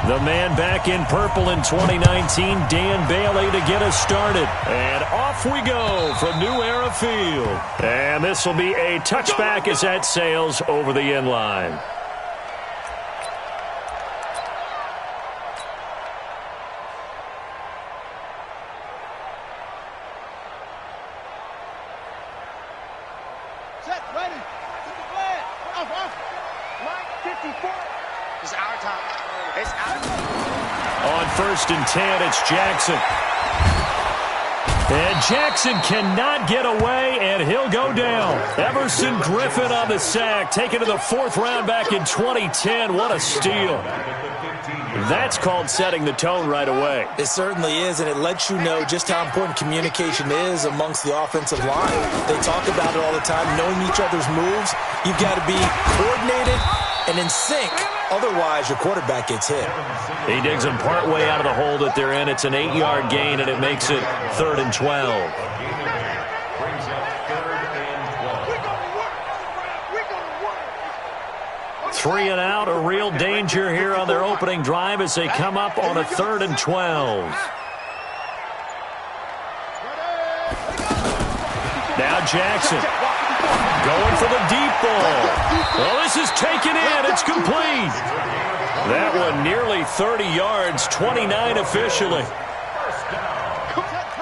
The man back in purple in 2019, Dan Bailey, to get us started. And off we go from New Era Field. And this will be a touchback as that sails over the end line. Set, ready. Set the flag. Off. Line 54. It's our time. It's our time. On 1st and 10, it's Jackson. And Jackson cannot get away, and he'll go down. Everson Griffin on the sack, taken to the 4th round back in 2010. What a steal. That's called setting the tone right away. It certainly is, and it lets you know just how important communication is amongst the offensive line. They talk about it all the time, knowing each other's moves. You've got to be coordinated and in sync. Otherwise, your quarterback gets hit. He digs him partway out of the hole that they're in. It's an 8-yard gain, and it makes it 3rd and 12. Three and out, a real danger here on their opening drive as they come up on a 3rd and 12. Now Jackson going for the deep ball. Well, this is taken in. It's complete. That one nearly 30 yards, 29 officially.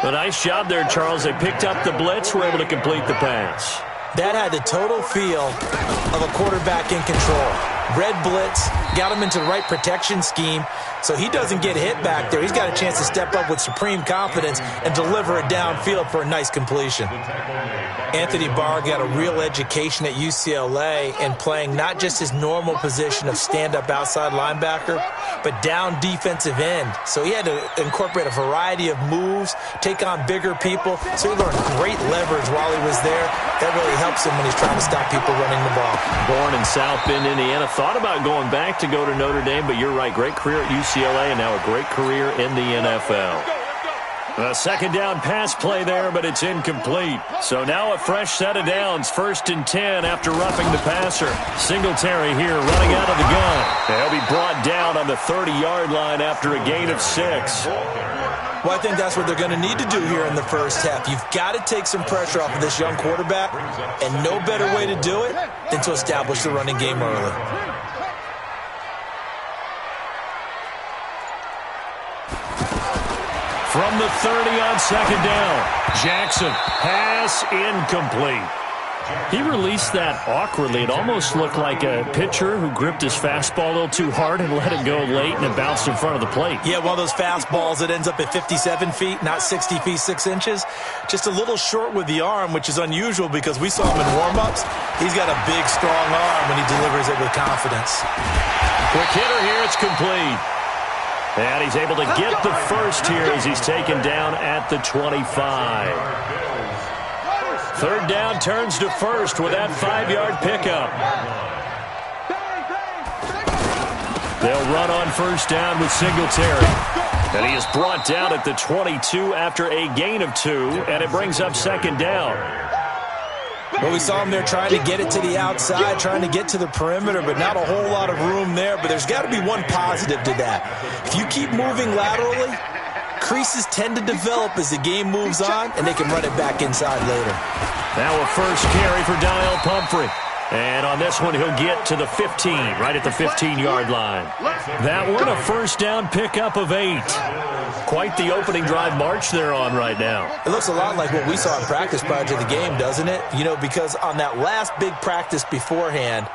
A nice job there, Charles. They picked up the blitz, were able to complete the pass. That had the total feel of a quarterback in control. Red blitz, got him into the right protection scheme, so he doesn't get hit back there. He's got a chance to step up with supreme confidence and deliver it downfield for a nice completion. Anthony Barr got a real education at UCLA in playing not just his normal position of stand-up outside linebacker, but down defensive end. So he had to incorporate a variety of moves, take on bigger people. So he learned great leverage while he was there. That really helps him when he's trying to stop people running the ball. Born in South Bend, Indiana. Thought about going back to go to Notre Dame, but you're right. Great career at UCLA and now a great career in the NFL. A 2nd down pass play there, but it's incomplete. So now a fresh set of downs. 1st and 10 after roughing the passer. Singletary here running out of the gun. He'll be brought down on the 30-yard line after a gain of 6. Well, I think that's what they're going to need to do here in the first half. You've got to take some pressure off of this young quarterback, and no better way to do it than to establish the running game early. From the 30 on 2nd down, Jackson, pass incomplete. He released that awkwardly. It almost looked like a pitcher who gripped his fastball a little too hard and let it go late, and it bounced in front of the plate. Yeah, one of those fastballs that ends up at 57 feet, not 60 feet, 6 inches. Just a little short with the arm, which is unusual because we saw him in warm-ups. He's got a big, strong arm when he delivers it with confidence. Quick hitter here. It's complete. And he's able to get the first here as he's taken down at the 25. 3rd down turns to 1st with that 5-yard pickup. They'll run on 1st down with Singletary. And he is brought down at the 22 after a gain of 2, and it brings up 2nd down. Well, we saw him there trying to get it to the outside, trying to get to the perimeter, but not a whole lot of room there. But there's got to be one positive to that. If you keep moving laterally, creases tend to develop as the game moves on, and they can run it back inside later. Now a first carry for Daniel Pumphrey. And on this one, he'll get to the 15, right at the 15-yard line. That one, a 1st down pickup of 8. Quite the opening drive march they're on right now. It looks a lot like what we saw in practice prior to the game, doesn't it? You know, because on that last big practice beforehand,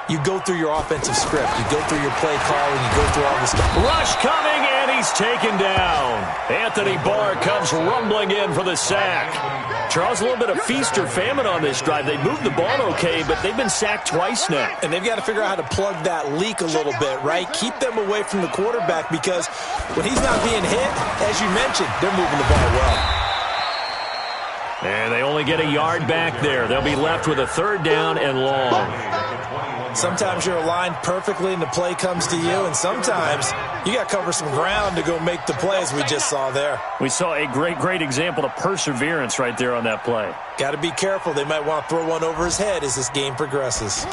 you go through your offensive script. You go through your play calling. You go through all this stuff. Rush coming, and he's taken down. Anthony Barr comes rumbling in for the sack. Charles, a little bit of feast or famine on this drive. They moved the ball okay, but they've been sacked twice now. And they've got to figure out how to plug that leak a little bit, right? Keep them away from the quarterback because when he's not being hit, as you mentioned, they're moving the ball well. And they only get a yard back there. They'll be left with a 3rd down and long. Sometimes you're aligned perfectly and the play comes to you, and sometimes you got to cover some ground to go make the plays we just saw there. We saw a great example of perseverance right there on that play. Got to be careful. They might want to throw one over his head as this game progresses.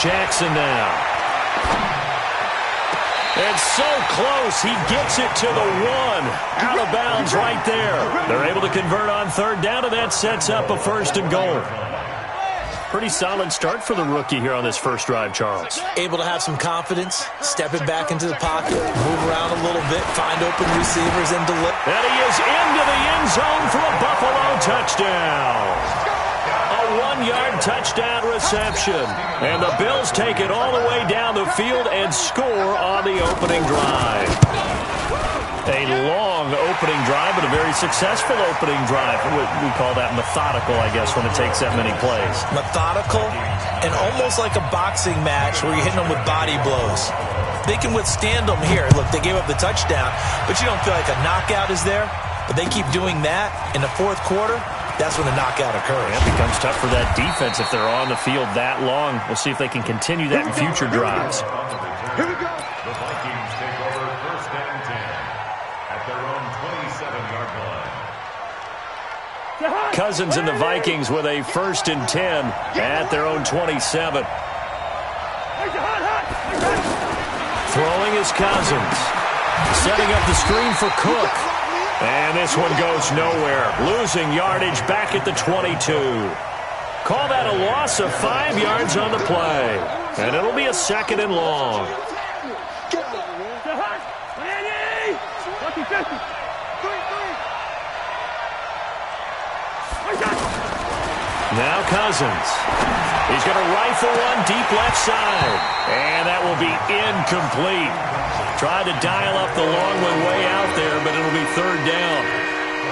Jackson now. It's so close. He gets it to the 1. Out of bounds right there. They're able to convert on third down, and that sets up a 1st and goal. Pretty solid start for the rookie here on this first drive, Charles. Able to have some confidence, stepping back into the pocket, move around a little bit, find open receivers, and deliver. And he is into the end zone for a Buffalo touchdown. A 1-yard touchdown reception. And the Bills take it all the way down the field and score on the opening drive. A long opening drive, but a very successful opening drive. We call that methodical, I guess, when it takes that many plays. Methodical and almost like a boxing match where you're hitting them with body blows. They can withstand them here. Look, they gave up the touchdown, but you don't feel like a knockout is there. But they keep doing that in the fourth quarter. That's when the knockout occurs. It becomes tough for that defense if they're on the field that long. We'll see if they can continue that in future drives. Here we go. The Vikings take over 1st and 10 at their own 27-yard line. Cousins and the Vikings with a 1st and 10 at their own 27. Throwing is Cousins. Setting up the screen for Cook. And this one goes nowhere. Losing yardage back at the 22. Call that a loss of 5 yards on the play. And it'll be a 2nd and long. Now Cousins. He's going to rifle one deep left side. And that will be incomplete. Tried to dial up the long one way out there, but it'll be 3rd down.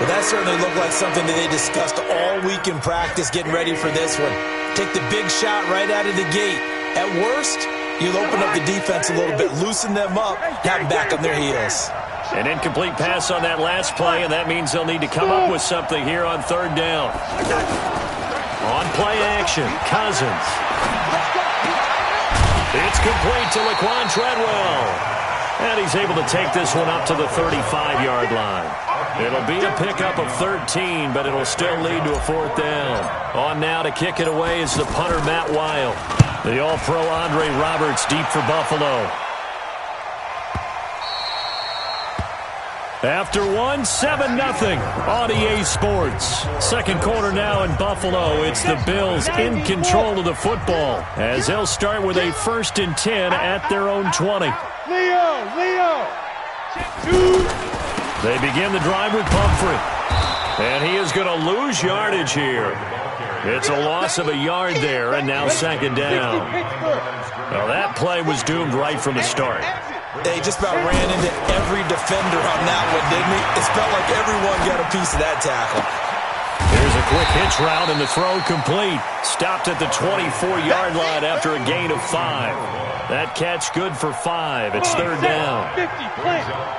Well, that certainly looked like something that they discussed all week in practice, getting ready for this one. Take the big shot right out of the gate. At worst, you'll open up the defense a little bit, loosen them up, have them back on their heels. An incomplete pass on that last play, and that means they'll need to come up with something here on 3rd down. On play action, Cousins. It's complete to Laquan Treadwell. And he's able to take this one up to the 35-yard line. It'll be a pickup of 13, but it'll still lead to a 4th down. On now to kick it away is the punter, Matt Weil. The All-Pro Andre Roberts deep for Buffalo. After one, 7-0 on EA Sports. Second quarter now in Buffalo. It's the Bills in control of the football as they'll start with a 1st and 10 at their own 20. Leo. They begin the drive with Pumphrey. And he is going to lose yardage here. It's a loss of a yard there, and now 2nd down. Well, that play was doomed right from the start. They just about ran into every defender on that one, didn't he? It felt like everyone got a piece of that tackle. Here's a quick hitch route, and the throw complete. Stopped at the 24-yard line after a gain of 5. That catch good for 5. It's 3rd down.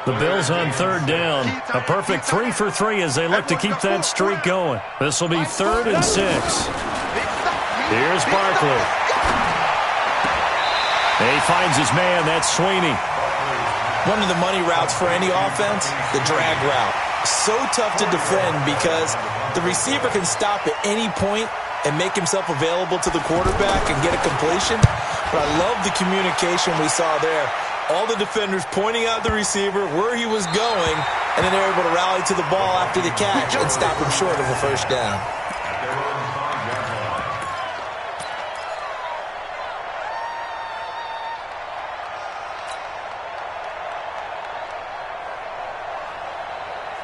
The Bills on 3rd down. A perfect 3 for 3 as they look to keep that streak going. This will be 3rd and 6. Here's Barkley. He finds his man. That's Sweeney. One of the money routes for any offense, the drag route. So tough to defend because the receiver can stop at any point and make himself available to the quarterback and get a completion. But I love the communication we saw there. All the defenders pointing out the receiver, where he was going, and then they're able to rally to the ball after the catch and stop him short of a 1st down.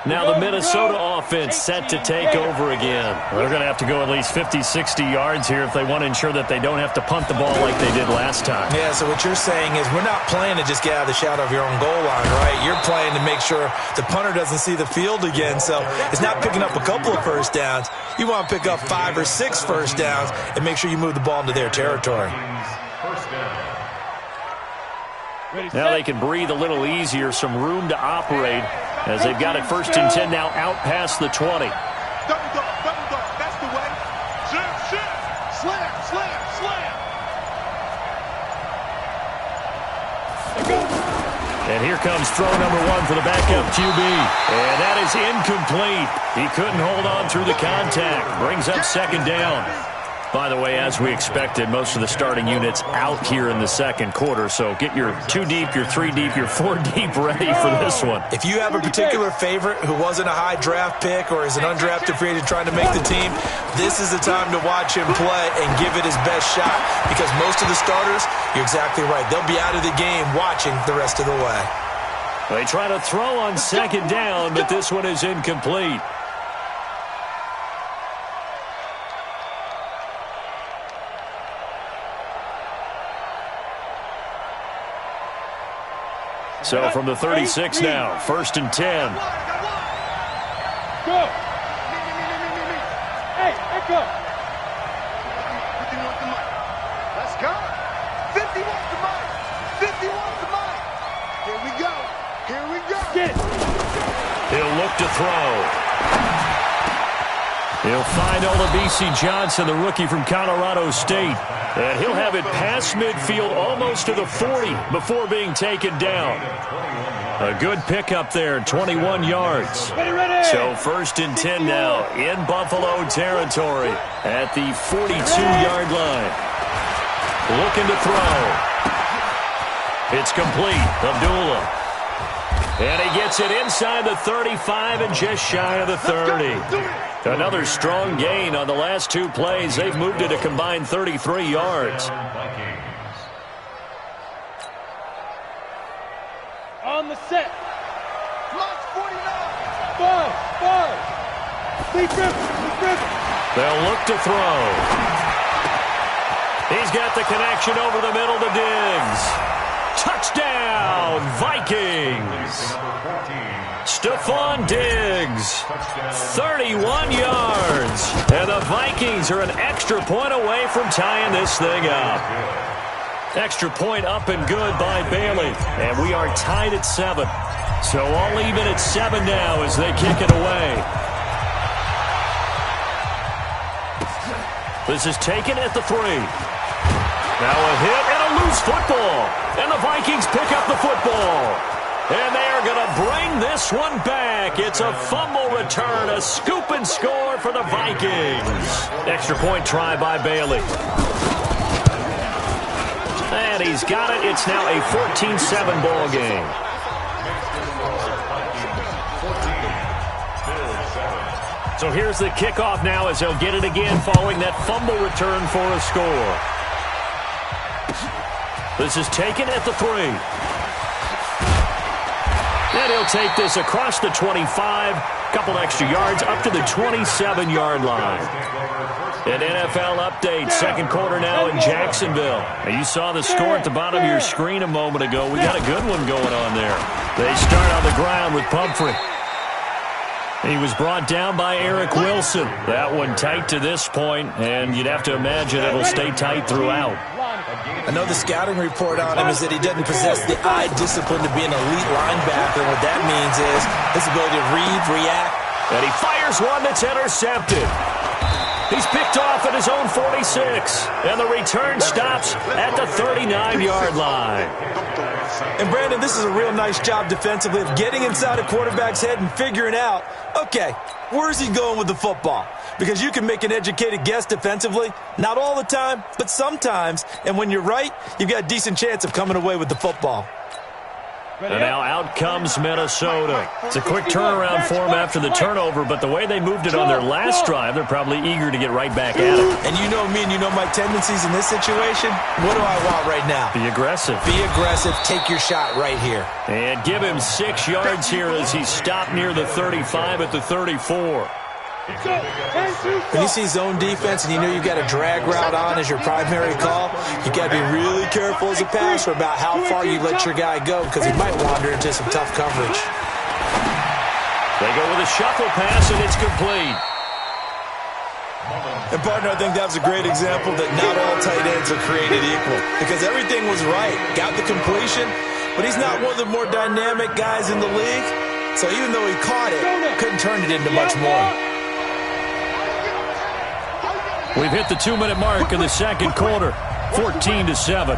Now the Minnesota offense set to take over again. They're going to have to go at least 50, 60 yards here if they want to ensure that they don't have to punt the ball like they did last time. Yeah, so what you're saying is we're not playing to just get out of the shadow of your own goal line, right? You're playing to make sure the punter doesn't see the field again. So it's not picking up a couple of 1st downs. You want to pick up 5 or 6 1st downs and make sure you move the ball into their territory. Now they can breathe a little easier, some room to operate as they've got it 1st and 10 now out past the 20. Double dog, that's the way. Slam. And here comes throw number 1 for the backup QB. And that is incomplete. He couldn't hold on through the contact. Brings up 2nd down. By the way, as we expected, most of the starting units out here in the second quarter. So get your 2 deep, your 3 deep, your 4 deep ready for this one. If you have a particular favorite who wasn't a high draft pick or is an undrafted free agent trying to make the team, this is the time to watch him play and give it his best shot. Because most of the starters, you're exactly right, they'll be out of the game watching the rest of the way. They try to throw on second down, but this one is incomplete. So from the 36 now, 1st and 10. Go. Hey, go. 50 wants the money. Let's go. 50 wants the money. 50 wants the money. Here we go. Here we go. Get it. He'll look to throw. He'll find Olabisi Johnson, the rookie from Colorado State. And he'll have it past midfield almost to the 40 before being taken down. A good pickup there, 21 yards. So 1st and 10 now in Buffalo territory at the 42-yard line. Looking to throw. It's complete. Abdullah. And he gets it inside the 35 and just shy of the 30. Another strong gain on the last 2 plays. They've moved it a combined 33 yards. On the set. Plus 49. 5. Deep rip. They'll look to throw. He's got the connection over the middle to Diggs. Touchdown, Vikings. Stephon Diggs, 31 yards. And the Vikings are an extra point away from tying this thing up. Extra point up and good by Bailey. And we are tied at 7. So all even at 7 now as they kick it away. This is taken at the 3. Now a hit and a loose football. And the Vikings pick up the football. And they are going to bring this one back. It's a fumble return, a scoop and score for the Vikings. Extra point try by Bailey. And he's got it. It's now a 14-7 ball game. So here's the kickoff now as they'll get it again following that fumble return for a score. This is taken at the 3. And he'll take this across the 25, couple extra yards up to the 27-yard line. An NFL update, second quarter now in Jacksonville. Now you saw the score at the bottom of your screen a moment ago. We got a good one going on there. They start on the ground with Pumphrey. He was brought down by Eric Wilson. That one tight to this point, and you'd have to imagine it'll stay tight throughout. I know the scouting report on him is that he doesn't possess the eye discipline to be an elite linebacker. And what that means is his ability to read, react. And he fires one that's intercepted. He's picked off at his own 46. And the return stops at the 39-yard line. And, Brandon, this is a real nice job defensively of getting inside a quarterback's head and figuring out, okay, where's he going with the football? Because you can make an educated guess defensively. Not all the time, but sometimes. And when you're right, you've got a decent chance of coming away with the football. And now out comes Minnesota. It's a quick turnaround for them after the turnover, but the way they moved it on their last drive, they're probably eager to get right back at it. And you know me and you know my tendencies in this situation. What do I want right now? Be aggressive. Be aggressive. Take your shot right here. And give him 6 yards here as he stopped near the 35 at the 34. When you see zone defense and you know you've got a drag route on as your primary call, you got to be really careful as a passer about how far you let your guy go because he might wander into some tough coverage. They go with a shuffle pass, and it's complete. And, partner, I think that was a great example that not all tight ends are created equal because everything was right. Got the completion, but he's not one of the more dynamic guys in the league. So even though he caught it, couldn't turn it into much more. We've hit the 2-minute mark of the second quarter, 14-7.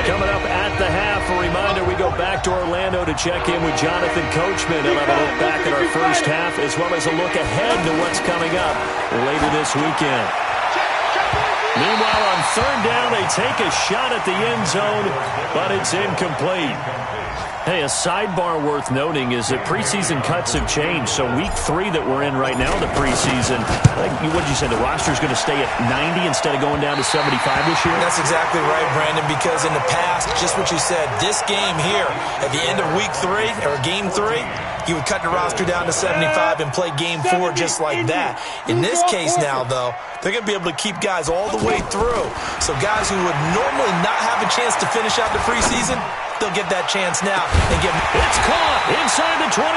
Coming up at the half, a reminder, we go go back to Orlando to check in with Jonathan Coachman. He'll have a look back at our first half as well as a look ahead to what's coming up later this weekend. Meanwhile, on third down, they take a shot at the end zone, but it's incomplete. Hey, a sidebar worth noting is that preseason cuts have changed. So week 3 that we're in right now, the preseason, what did you say, the roster's going to stay at 90 instead of going down to 75 this year? That's exactly right, Brandon, because in the past, just what you said, this game here, at the end of week 3, or game 3, you would cut the roster down to 75 and play game 4 just like that. In this case now, though, they're going to be able to keep guys all the way through. So guys who would normally not have a chance to finish out the preseason, they'll get that chance now. It's caught inside the 25.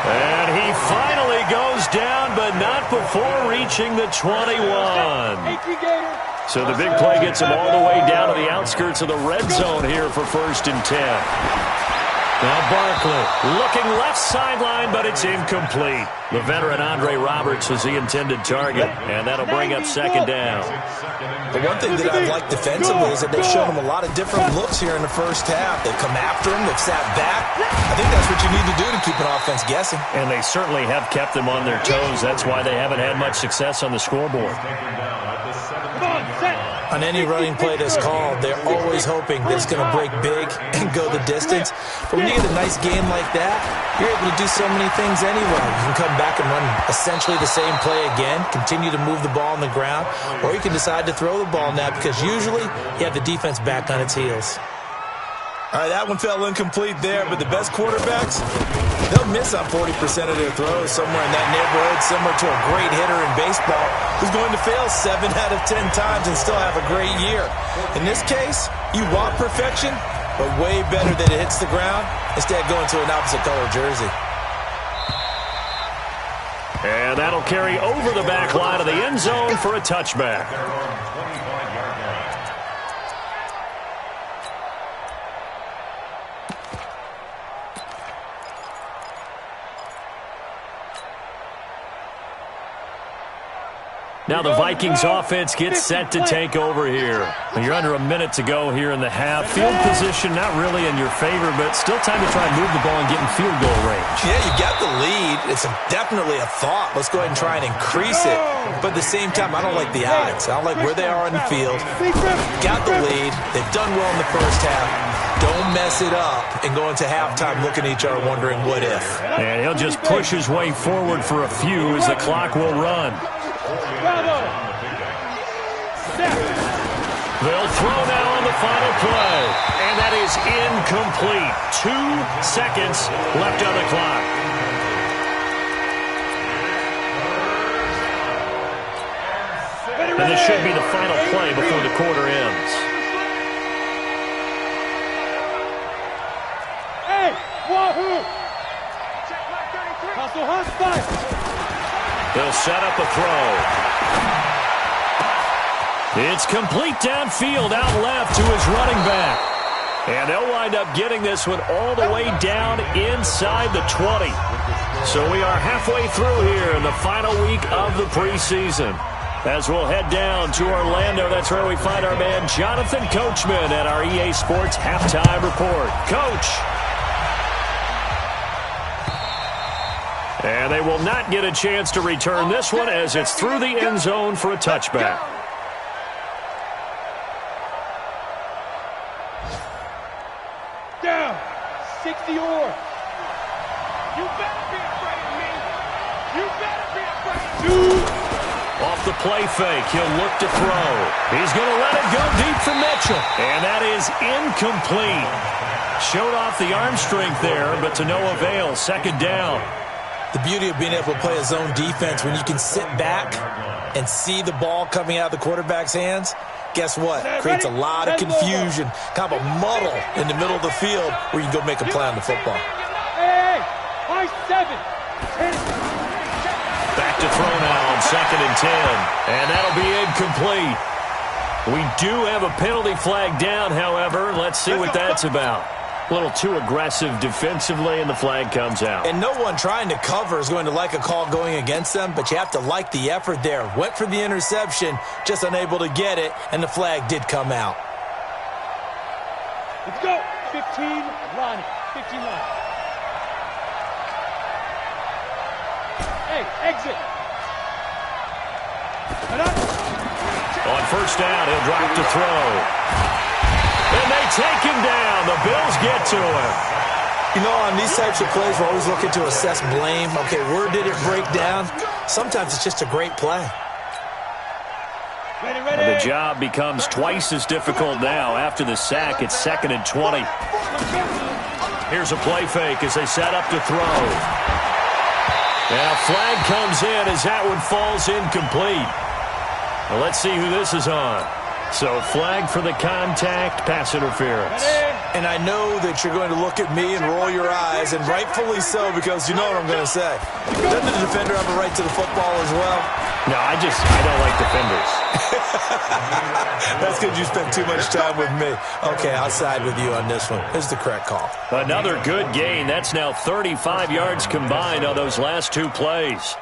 And he finally goes down, but not before reaching the 21. So the big play gets him all the way down to the outskirts of the red zone here for 1st and 10. Now Barkley looking left sideline, but it's incomplete. The veteran Andre Roberts is the intended target, and that'll bring up 2nd down. The one thing that I've liked defensively is that they've shown him a lot of different looks here in the first half. They've come after him. They've sat back. I think that's what you need to do to keep an offense guessing. And they certainly have kept them on their toes. That's why they haven't had much success on the scoreboard. On any running play that's called, they're always hoping that it's going to break big and go the distance. But when you get a nice game like that, you're able to do so many things anyway. You can come back and run essentially the same play again, continue to move the ball on the ground, or you can decide to throw the ball now because usually you have the defense back on its heels. All right, that one fell incomplete there, but the best quarterbacks, they'll miss on 40% of their throws somewhere in that neighborhood, similar to a great hitter in baseball who's going to fail 7 out of 10 times and still have a great year. In this case, you want perfection, but way better that it hits the ground instead of going to an opposite color jersey. And that'll carry over the back line of the end zone for a touchback. Now the Vikings offense gets set to take over here. You're under a minute to go here in the half. Field position not really in your favor, but still time to try and move the ball and get in field goal range. Yeah, you got the lead. It's definitely a thought. Let's go ahead and try and increase it. But at the same time, I don't like the odds. I don't like where they are on the field. Got the lead. They've done well in the first half. Don't mess it up and go into halftime looking at each other wondering what if. And he'll just push his way forward for a few as the clock will run. They'll throw now on the final play. And that is incomplete. 2 seconds left on the clock. And this should be the final play before the quarter ends. Hey, wahoo! Hustle, hustle! They'll set up a throw. It's complete downfield, out left to his running back. And they'll wind up getting this one all the way down inside the 20. So we are halfway through here in the final week of the preseason. As we'll head down to Orlando, that's where we find our man Jonathan Coachman at our EA Sports Halftime Report. Coach. And they will not get a chance to return this one as it's through the end zone for a touchback. Down, 60 or. You better be afraid of me. You better be afraid of me. Off the play fake, he'll look to throw. He's going to let it go deep for Mitchell. And that is incomplete. Showed off the arm strength there, but to no avail. 2nd down. The beauty of being able to play a zone defense when you can sit back and see the ball coming out of the quarterback's hands, guess what? Creates a lot of confusion, kind of a muddle in the middle of the field where you can go make a play on the football. Hey, high 7. Back to throw now on 2nd and 10. And that'll be incomplete. We do have a penalty flag down, however. Let's see what that's about. A little too aggressive defensively, and the flag comes out. And no one trying to cover is going to like a call going against them, but you have to like the effort there. Went for the interception, just unable to get it, and the flag did come out. Let's go. 15, Ronnie. 15 line. Hey, exit. On first down, he'll drop to throw. And they take him down. The Bills get to him. You know, on these types of plays, we're always looking to assess blame. Okay, where did it break down? Sometimes it's just a great play. And the job becomes twice as difficult now. After the sack, it's 2nd and 20. Here's a play fake as they set up to throw. And a flag comes in as that one falls incomplete. Well, let's see who this is on. So flag for the contact, pass interference. And I know that you're going to look at me and roll your eyes, and rightfully so, because you know what I'm going to say. Doesn't the defender have a right to the football as well? No, I don't like defenders. That's because you spent too much time with me. Okay, I'll side with you on this one. Here's the correct call. Another good gain. That's now 35 yards combined on those last two plays.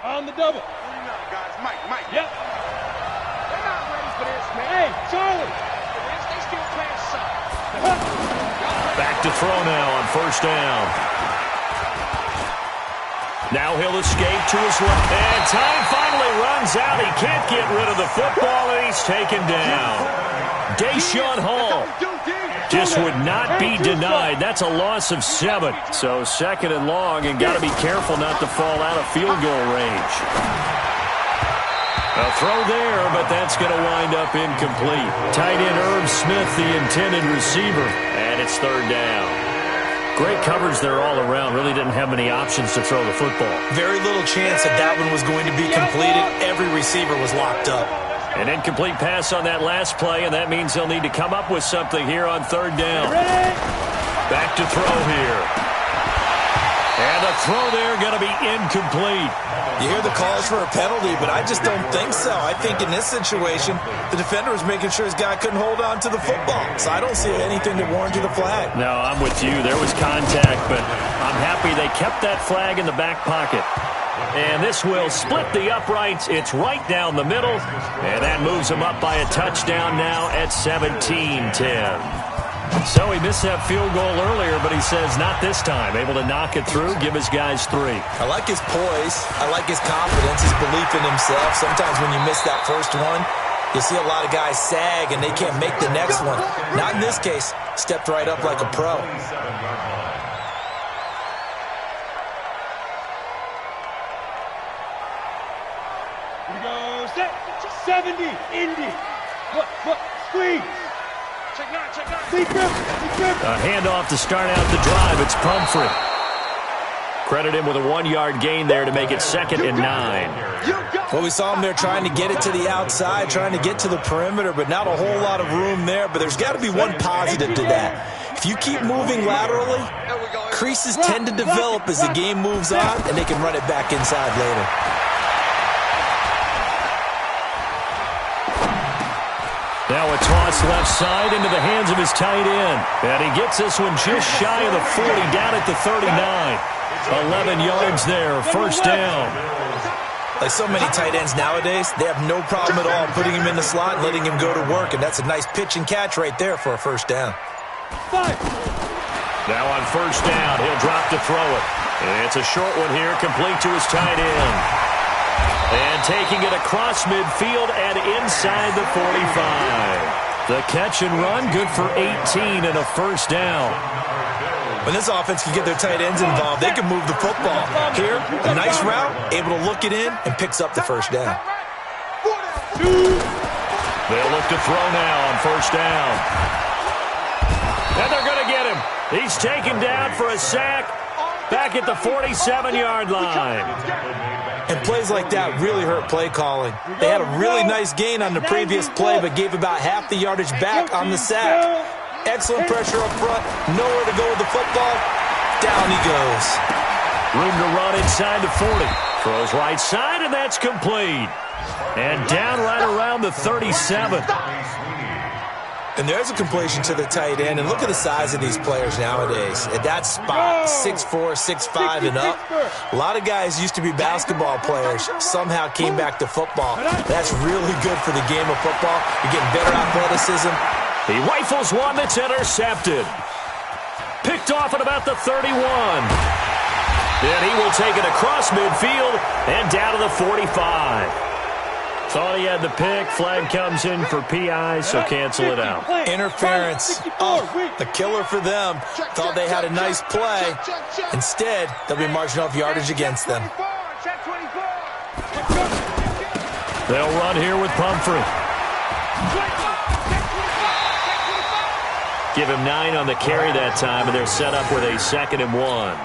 On the double. What do you know, guys? Mike. Yep. They're not ready for this, man. Hey, Charlie. They still playing suck. Back to throw now on first down. Now he'll escape to his left. And time finally runs out. He can't get rid of the football, and he's taken down. Deshaun Hall just would not be denied. That's a loss of 7. So 2nd and long, and got to be careful not to fall out of field goal range. A throw there, but that's going to wind up incomplete. Tight end Irv Smith, the intended receiver, and it's 3rd down. Great coverage there all around. Really didn't have many options to throw the football. Very little chance that one was going to be completed. Every receiver was locked up. An incomplete pass on that last play, and that means they'll need to come up with something here on 3rd down. Back to throw here. And the throw there going to be incomplete. You hear the calls for a penalty, but I just don't think so. I think in this situation, the defender was making sure his guy couldn't hold on to the football. So I don't see anything to warrant the flag. No, I'm with you. There was contact, but I'm happy they kept that flag in the back pocket. And this will split the uprights. It's right down the middle. And that moves them up by a touchdown now at 17-10. So he missed that field goal earlier, but he says not this time. Able to knock it through, give his guys 3. I like his poise. I like his confidence, his belief in himself. Sometimes when you miss that first one, you see a lot of guys sag and they can't make the next one. Not in this case. Stepped right up like a pro. Here we go. Set. 70. Indy. Look. Squeeze. Check nine. A handoff to start out the drive. It's Pumphrey. Credit him with a 1-yard gain there to make it 2nd and 9. Well, we saw him there trying to get it to the outside, trying to get to the perimeter, but not a whole lot of room there. But there's got to be one positive to that. If you keep moving laterally, creases tend to develop as the game moves on, and they can run it back inside later. Now a toss left side into the hands of his tight end. And he gets this one just shy of the 40, down at the 39. 11 yards there, first down. Like so many tight ends nowadays, they have no problem at all putting him in the slot and letting him go to work, and that's a nice pitch and catch right there for a first down. Now on first down, he'll drop to throw it. And it's a short one here, complete to his tight end. And taking it across midfield and inside the 45. The catch and run, good for 18 and a first down. When this offense can get their tight ends involved, they can move the football. Here, a nice route, able to look it in, and picks up the first down. They'll look to throw now on first down. And they're going to get him. He's taken down for a sack back at the 47-yard line. And plays like that really hurt play calling. They had a really nice gain on the previous play, but gave about half the yardage back on the sack. Excellent pressure up front. Nowhere to go with the football. Down he goes. Room to run inside the 40. Throws right side, and that's complete. And down right around the 37. And there's a completion to the tight end. And look at the size of these players nowadays. At that spot, 6'4", 6'5", and up. A lot of guys used to be basketball players, somehow came back to football. That's really good for the game of football. You're getting better athleticism. He rifles one that's intercepted. Picked off at about the 31. Then he will take it across midfield and down to the 45. Thought he had the pick. Flag comes in for PI, so cancel it out. Interference. Oh, the killer for them. Thought they had a nice play. Instead, they'll be marching off yardage against them. They'll run here with Pumphrey. Give him 9 on the carry that time, and they're set up with a 2nd and 1.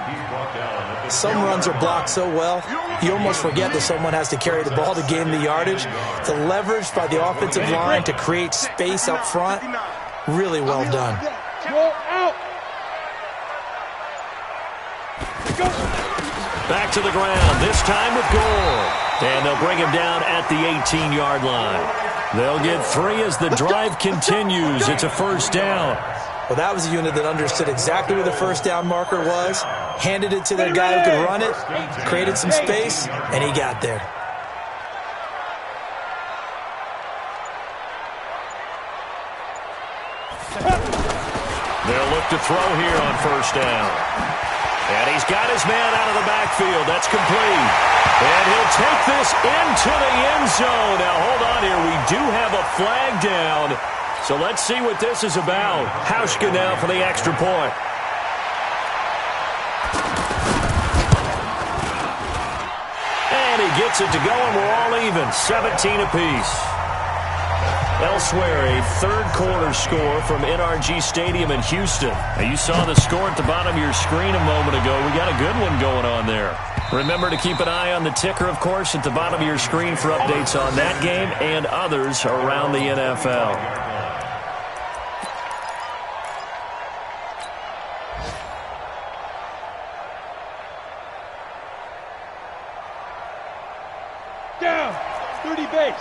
Some runs are blocked so well, you almost forget that someone has to carry the ball to gain the yardage. The leverage by the offensive line to create space up front, really well done. Back to the ground, this time with Gore. And they'll bring him down at the 18-yard line. They'll get 3 as the drive continues. It's a 1st down. Well, that was a unit that understood exactly where the 1st down marker was, handed it to their guy who could run it, created some space, and he got there. They'll look to throw here on 1st down. And he's got his man out of the backfield. That's complete. And he'll take this into the end zone. Now, hold on here. We do have a flag down. So let's see what this is about. Hauschka now for the extra point. And he gets it to go, and we're all even. 17 apiece. Elsewhere, a 3rd quarter score from NRG Stadium in Houston. Now, you saw the score at the bottom of your screen a moment ago. We got a good one going on there. Remember to keep an eye on the ticker, of course, at the bottom of your screen for updates on that game and others around the NFL. Down, 30 base.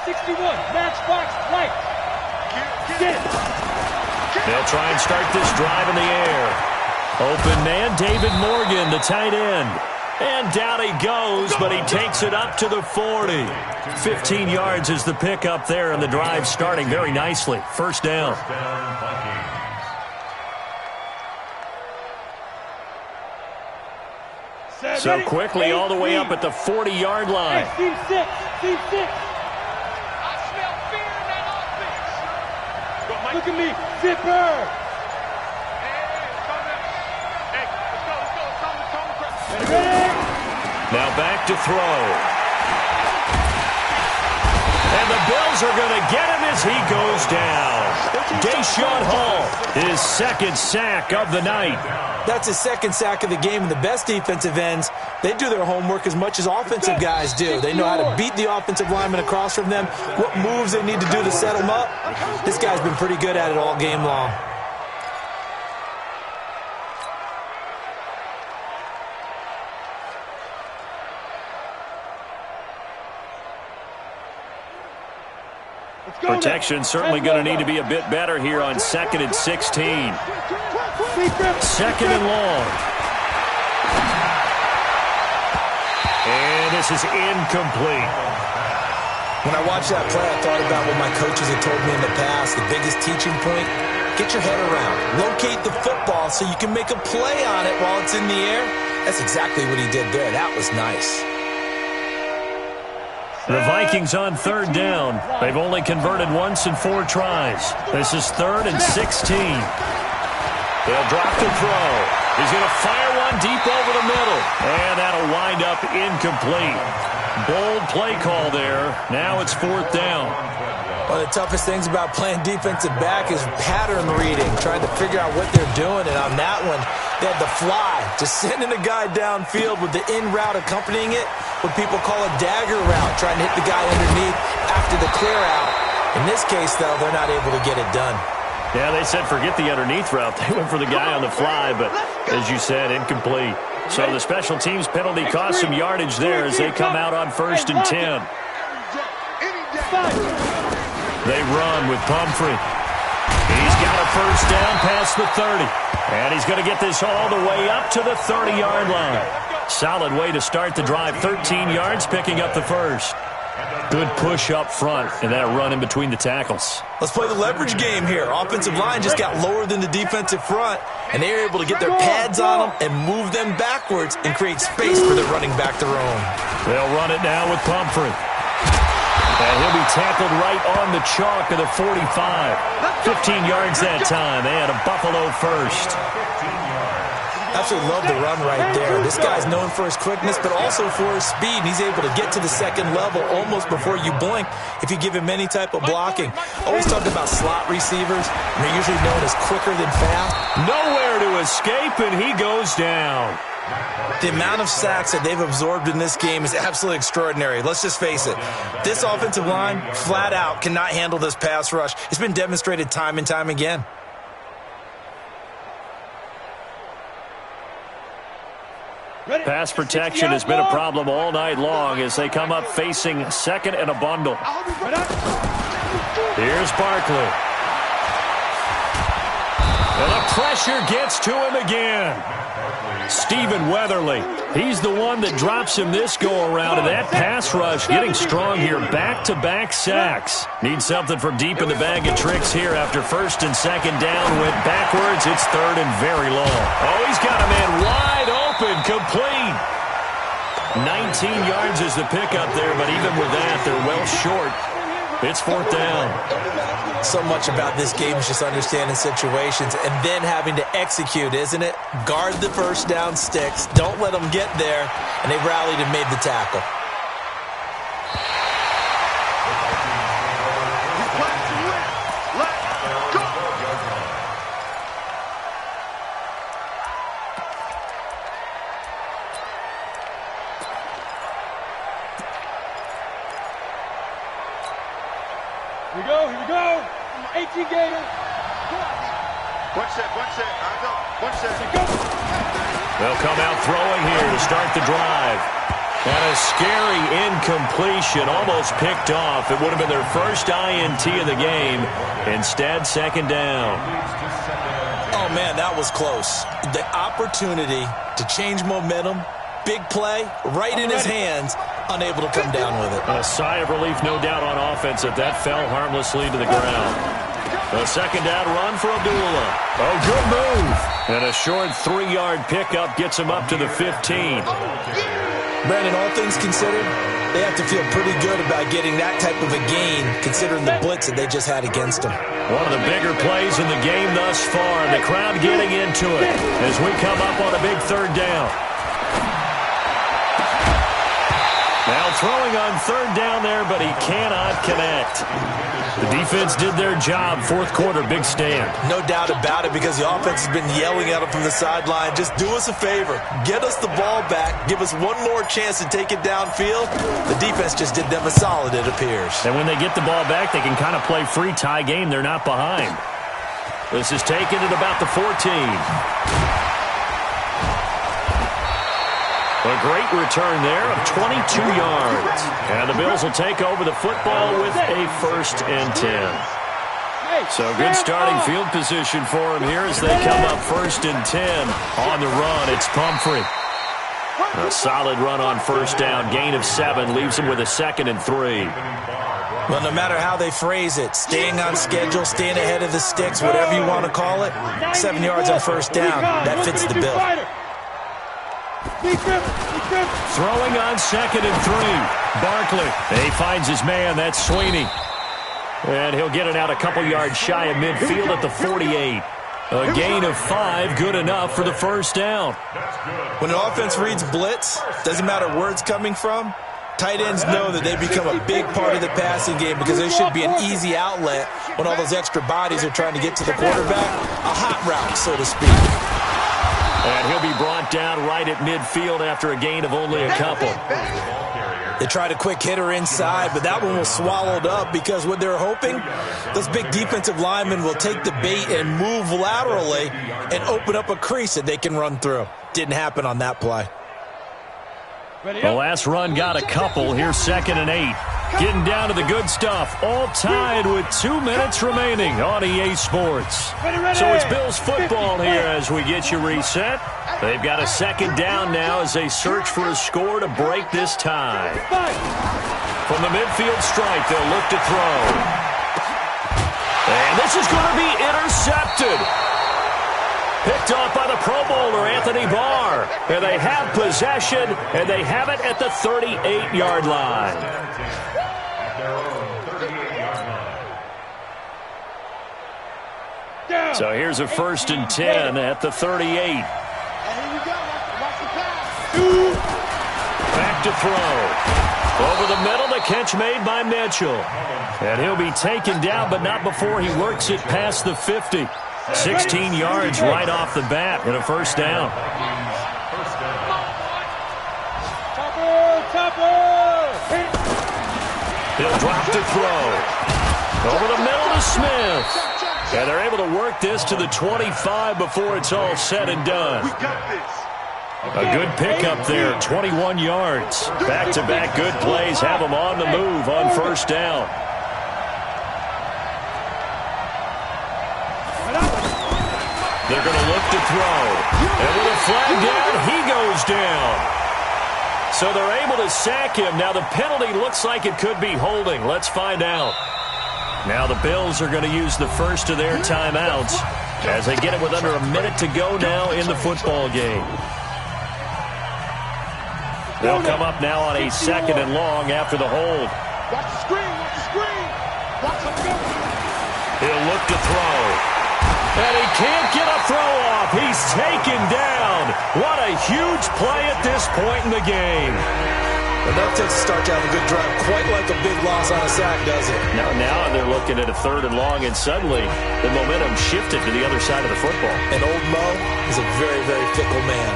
61, matchbox, right. Get it. They'll try and start this drive in the air. Open man, David Morgan, the tight end. And down he goes, but he takes it up to the 40. 15 yards is the pickup there, and the drive starting very nicely. 1st down. So quickly all the way up at the 40-yard line. Team 6, team 6. Look at me, Zipper! Now back to throw. And the Bills are going to get him as he goes down. Deshaun Hall, his 2nd sack of the night. That's his 2nd sack of the game, and the best defensive ends, they do their homework as much as offensive guys do. They know how to beat the offensive lineman across from them, what moves they need to do to set them up. This guy's been pretty good at it all game long. Protection certainly going to need to be a bit better here on 2nd and 16. 2nd and long. And this is incomplete. When I watched that play, I thought about what my coaches had told me in the past. The biggest teaching point, get your head around. Locate the football so you can make a play on it while it's in the air. That's exactly what he did there. That was nice. The Vikings on 3rd down. They've only converted once in 4 tries. This is 3rd and 16. They'll drop the throw. He's going to fire one deep over the middle. And that'll wind up incomplete. Bold play call there. Now it's 4th down. One of the toughest things about playing defensive back is pattern reading, trying to figure out what they're doing. And on that one, they had the fly, just sending a guy downfield with the in route accompanying it, what people call a dagger route, trying to hit the guy underneath after the clear out. In this case, though, they're not able to get it done. Yeah, they said forget the underneath route. They went for the guy on the fly, but as you said, incomplete. So the special teams penalty cost some yardage there as they come out on 1st and 10. They run with Pumphrey. He's got a first down past the 30. And he's going to get this all the way up to the 30-yard line. Solid way to start the drive. 13 yards, picking up the first. Good push up front, and that run in between the tackles. Let's play the leverage game here. Offensive line just got lower than the defensive front, and they were able to get their pads on them and move them backwards and create space for the running back to roam. They'll run it now with Pumphrey. And he'll be tackled right on the chalk of the 45. 15 yards that time. They had a Buffalo first. Absolutely love the run right there. This guy's known for his quickness, but also for his speed. He's able to get to the second level almost before you blink if you give him any type of blocking. Always talk about slot receivers, and they're usually known as quicker than fast. Nowhere to escape, and he goes down. The amount of sacks that they've absorbed in this game is absolutely extraordinary. Let's just face it. This offensive line, flat out, cannot handle this pass rush. It's been demonstrated time and time again. Pass protection has been a problem all night long as they come up facing second and a bundle. Here's Barkley. And the pressure gets to him again. Stephen Weatherly. He's the one that drops him this go-around, and that pass rush getting strong here. Back-to-back sacks. Need something from deep in the bag of tricks here after first and second down. Went backwards. It's third and very long. Oh, he's got a man wide open. Complete. 19 yards is the pickup there, but even with that, they're well short. It's fourth down. So much about this game is just understanding situations and then having to execute, isn't it? Guard the first down sticks. Don't let them get there. And they rallied and made the tackle. Here we go. 18 Gator. One set. I go. One set. Go. They'll come out throwing here to start the drive. And a scary incompletion, almost picked off. It would have been their first INT of the game. Instead, second down. Oh, man, that was close. The opportunity to change momentum, big play, right in his hands, unable to come down with it. A sigh of relief, no doubt, on offense that fell harmlessly to the ground. A second down run for Abdullah. Oh, good move. And a short 3-yard pickup gets him up to the 15. Brandon, all things considered, they have to feel pretty good about getting that type of a gain, considering the blitz that they just had against them. One of the bigger plays in the game thus far. The crowd getting into it as we come up on a big third down. Now throwing on third down there, but he cannot connect. The defense did their job. Fourth quarter, big stand. No doubt about it, because the offense has been yelling at him from the sideline. Just do us a favor. Get us the ball back. Give us one more chance to take it downfield. The defense just did them a solid, it appears. And when they get the ball back, they can kind of play free tie game. They're not behind. This is taken at about the 14. A great return there of 22 yards. And the Bills will take over the football with a 1st and 10. So good starting field position for him here as they come up 1st and 10. On the run, it's Pumphrey. A solid run on first down. Gain of 7 leaves him with a 2nd and 3. Well, no matter how they phrase it, staying on schedule, staying ahead of the sticks, whatever you want to call it, 7 yards on first down, that fits the bill. Throwing on 2nd and 3. Barkley. He finds his man. That's Sweeney. And he'll get it out a couple yards shy of midfield at the 48. A gain of 5, good enough for the first down. When an offense reads blitz, doesn't matter where it's coming from, tight ends know that they become a big part of the passing game because there should be an easy outlet when all those extra bodies are trying to get to the quarterback. A hot route, so to speak. And he'll be brought down right at midfield after a gain of only a couple. They tried a quick hitter inside, but that one was swallowed up because what they're hoping, those big defensive linemen will take the bait and move laterally and open up a crease that they can run through. Didn't happen on that play. The last run got a couple. Here's 2nd and 8. Getting down to the good stuff. All tied with 2 minutes remaining on EA Sports. So it's Bills football here as we get you reset. They've got a second down now as they search for a score to break this tie. From the midfield stripe, they'll look to throw. And this is going to be intercepted. Picked off by the Pro Bowler, Anthony Barr. And they have possession, and they have it at the 38-yard line. So here's a 1st and 10 at the 38. Back to throw. Over the middle, the catch made by Mitchell. And he'll be taken down, but not before he works it past the 50. 16 yards right off the bat and a 1st down. He'll drop to throw. Over the middle to Smith. And they're able to work this to the 25 before it's all said and done. A good pickup there, 21 yards. Back-to-back good plays have them on the move on 1st down. They're going to look to throw. And with a flag down, he goes down. So they're able to sack him. Now the penalty looks like it could be holding. Let's find out. Now the Bills are going to use the first of their timeouts as they get it with under a minute to go now in the football game. They'll come up now on a 2nd and long after the hold. Watch the screen, watch the screen. Watch him go. He'll look to throw. And he can't get a throw off. He's taken down. What a huge play at this point in the game. Enough to start to have a good drive, quite like a big loss on a sack, does it? Now they're looking at a 3rd and long, and suddenly the momentum shifted to the other side of the football. And old Mo is a very, very fickle man.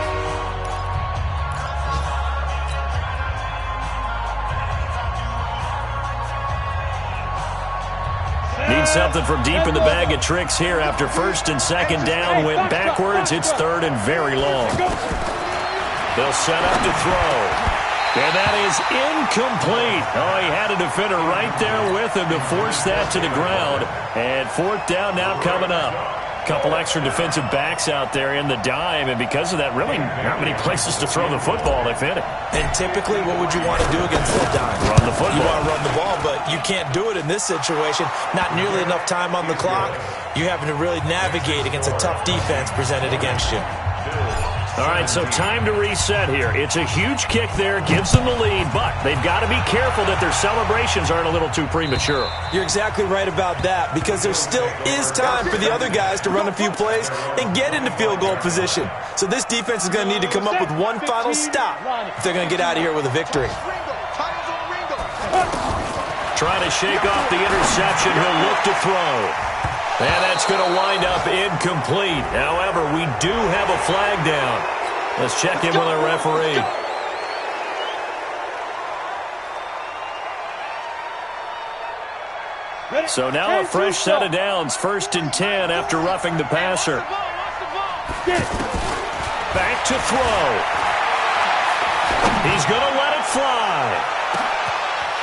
Need something from deep in the bag of tricks here after 1st and 2nd down went backwards. It's 3rd and very long. They'll set up to throw. And that is incomplete. Oh, he had a defender right there with him to force that to the ground. And 4th down now coming up. Couple extra defensive backs out there in the dime, and because of that, really not many places to throw the football, if any. And typically, what would you want to do against that dime? Run the football. You want to run the ball, but you can't do it in this situation. Not nearly enough time on the clock. You having to really navigate against a tough defense presented against you. All right, so time to reset here. It's a huge kick there, gives them the lead, but they've got to be careful that their celebrations aren't a little too premature. You're exactly right about that, because there still is time for the other guys to run a few plays and get into field goal position. So this defense is going to need to come up with one final stop if they're going to get out of here with a victory. Trying to shake off the interception, he'll look to throw. And that's going to wind up incomplete. However, we do have a flag down. Let's check in with our referee. So now a fresh set of downs. 1st and 10 after roughing the passer. Back to throw. He's going to let it fly.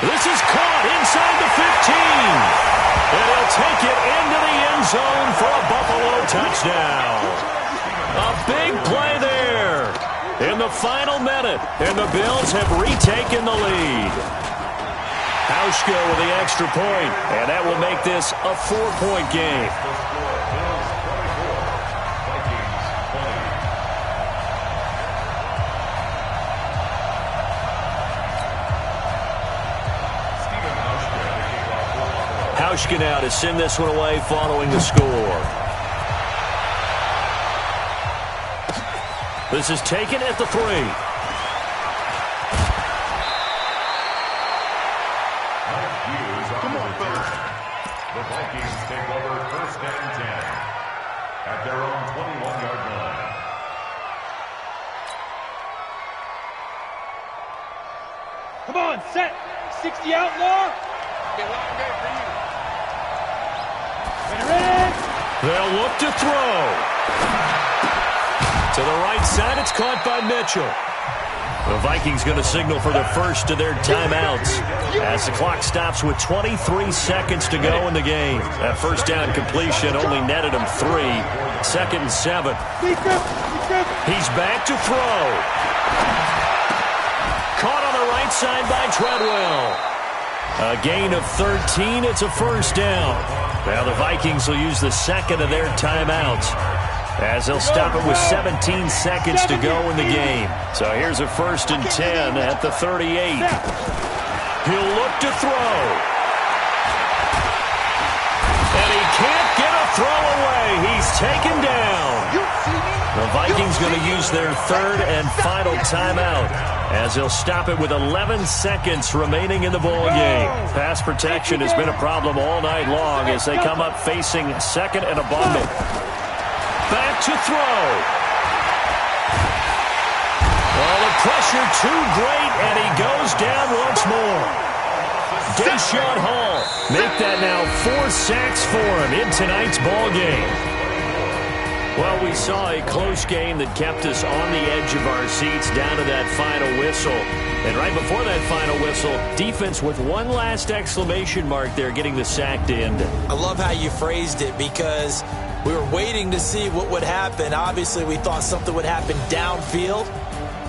This is caught inside the 15. And he'll take it into the end zone for a Buffalo touchdown. A big play there in the final minute, and the Bills have retaken the lead. Hauschka with the extra point, and that will make this a 4-point game. Hauschka now to send this one away following the score. This is taken at the 3. Come on, fellas. The Vikings take over 1st and 10 at their own 21-yard line. Come on, set. 60 outlaw. They'll look to throw. To the right side, it's caught by Mitchell. The Vikings going to signal for the first of their timeouts as the clock stops with 23 seconds to go in the game. That first down completion only netted him 3. 2nd and 7. He's back to throw. Caught on the right side by Treadwell. A gain of 13. It's a first down. Now the Vikings will use the second of their timeouts as they'll stop it with 17 seconds to go in the game. So here's a 1st and 10 at the 38. He'll look to throw. And he can't get a throw away. He's taken down. The Vikings going to use their 3rd and final timeout as they'll stop it with 11 seconds remaining in the ball game. Pass protection has been a problem all night long as they come up facing 2nd and abundant. Back to throw. Oh, the pressure too great, and he goes down once more. Deshaun Hall make that now 4 sacks for him in tonight's ball game. Well, we saw a close game that kept us on the edge of our seats down to that final whistle. And right before that final whistle, defense with one last exclamation mark there, getting the sack to end it. I love how you phrased it because we were waiting to see what would happen. Obviously, we thought something would happen downfield.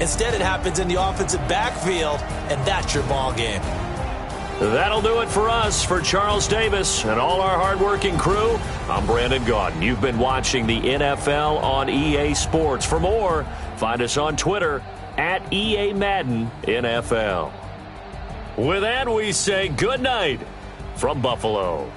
Instead, it happens in the offensive backfield, and that's your ball game. That'll do it for us. For Charles Davis and all our hardworking crew, I'm Brandon Gaudin. You've been watching the NFL on EA Sports. For more, find us on Twitter at EA Madden NFL. With that, we say good night from Buffalo.